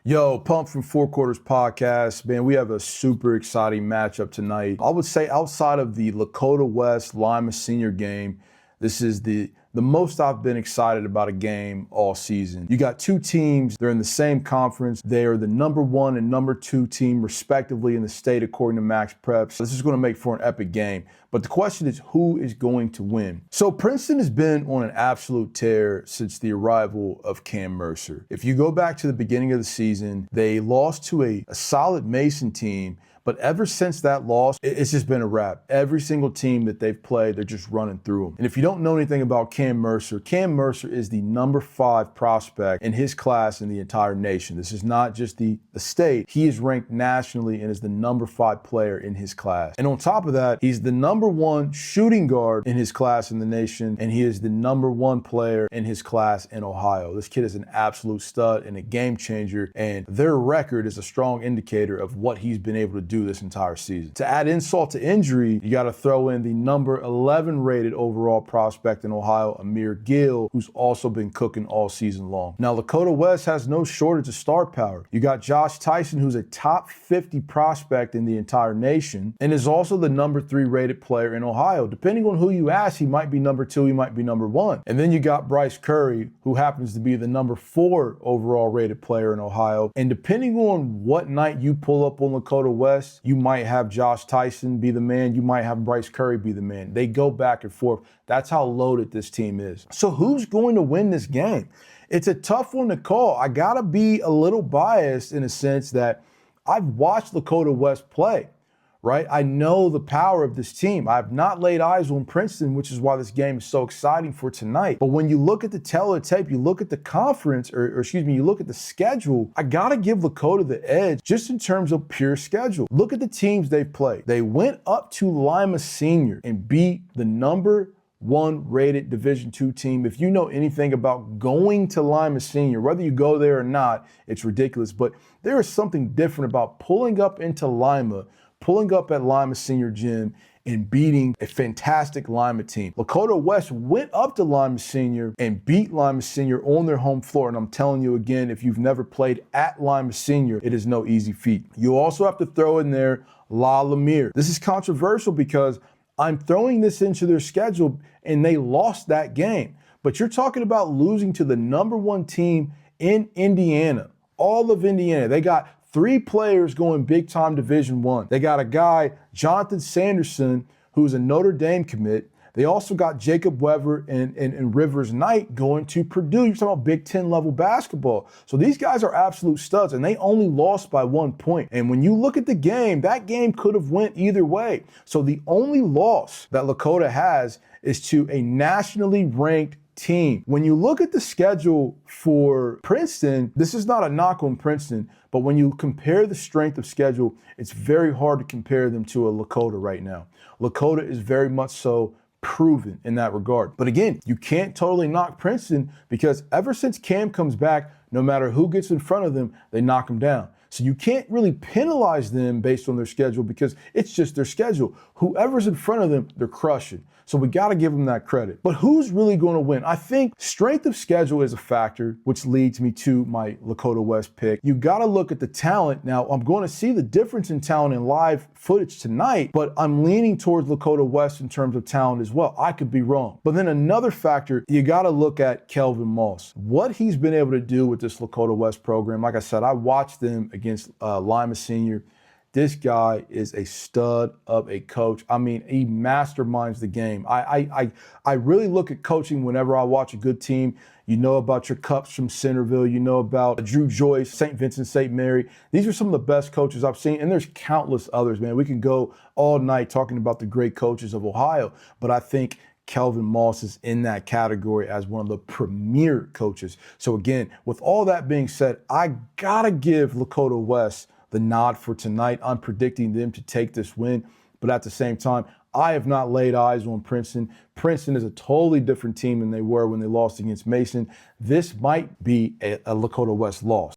Yo, Pump from Four Quarters Podcast. Man, we have a super exciting matchup tonight. I would say outside of the Lakota West Lima Senior game, this is the most I've been excited about a game all season. You got two teams, they're in the same conference. They are the number 1 and number 2 team respectively in the state according to Max Preps. This is going to make for an epic game. But the question is, who is going to win? So Princeton has been on an absolute tear since the arrival of Cam Mercer. If you go back to the beginning of the season, they lost to a solid Mason team. But ever since that loss, it's just been a wrap. Every single team that they've played, they're just running through them. And if you don't know anything about Cam Mercer is the number 5 prospect in his class in the entire nation. This is not just the state. He is ranked nationally and is the number 5 player in his class. And on top of that, he's the number 1 shooting guard in his class in the nation, and he is the number 1 player in his class in Ohio. This kid is an absolute stud and a game changer, and their record is a strong indicator of what he's been able to do this entire season. To add insult to injury, you got to throw in the number 11 rated overall prospect in Ohio, Amir Gill, who's also been cooking all season long. Now, Lakota West has no shortage of star power. You got Josh Tyson, who's a top 50 prospect in the entire nation, and is also the number 3 rated player in Ohio. Depending on who you ask, he might be number 2, he might be number 1. And then you got Bryce Curry, who happens to be the number 4 overall rated player in Ohio. And depending on what night you pull up on Lakota West, you might have Josh Tyson be the man. You might have Bryce Curry be the man. They go back and forth. That's how loaded this team is. So who's going to win this game? It's a tough one to call. I got to be a little biased in a sense that I've watched Lakota West play. Right? I know the power of this team. I have not laid eyes on Princeton, which is why this game is so exciting for tonight. But when you look at the tail of the tape, you look at the conference, you look at the schedule, I got to give Lakota the edge just in terms of pure schedule. Look at the teams they've played. They went up to Lima Senior and beat the number 1 rated Division II team. If you know anything about going to Lima Senior, whether you go there or not, it's ridiculous. But there is something different about pulling up into Lima, pulling up at Lima Senior Gym and beating a fantastic Lima team. Lakota West went up to Lima Senior and beat Lima Senior on their home floor. And I'm telling you again, if you've never played at Lima Senior, it is no easy feat. You also have to throw in there La Lemire. This is controversial because I'm throwing this into their schedule and they lost that game. But you're talking about losing to the number 1 team in Indiana, all of Indiana. They got 3 players going big time Division I. They got a guy, Jonathan Sanderson, who's a Notre Dame commit. They also got Jacob Weber and Rivers Knight going to Purdue. You're talking about Big Ten level basketball. So these guys are absolute studs, and they only lost by 1 point. And when you look at the game, that game could have went either way. So the only loss that Lakota has is to a nationally ranked team. When you look at the schedule for Princeton, this is not a knock on Princeton, but when you compare the strength of schedule, it's very hard to compare them to a Lakota right now. Lakota is very much so proven in that regard. But again, you can't totally knock Princeton because ever since Cam comes back, no matter who gets in front of them, they knock them down. So you can't really penalize them based on their schedule because it's just their schedule. Whoever's in front of them, they're crushing. So we got to give them that credit. But who's really going to win? I think strength of schedule is a factor, which leads me to my Lakota West pick. You got to look at the talent. Now, I'm going to see the difference in talent in live footage tonight, but I'm leaning towards Lakota West in terms of talent as well. I could be wrong. But then another factor, you got to look at Kelvin Moss. What he's been able to do with this Lakota West program. Like I said, I watched them against Lima Senior. This guy is a stud of a coach. I mean, he masterminds the game. I really look at coaching whenever I watch a good team. You know about your Cups from Centerville. You know about Drew Joyce, St. Vincent, St. Mary. These are some of the best coaches I've seen, and there's countless others, man. We can go all night talking about the great coaches of Ohio, but I think Kelvin Moss is in that category as one of the premier coaches. So again, with all that being said, I gotta give Lakota West the nod for tonight. I'm predicting them to take this win, but at the same time, I have not laid eyes on Princeton. Princeton is a totally different team than they were when they lost against Mason. This might be a Lakota West loss.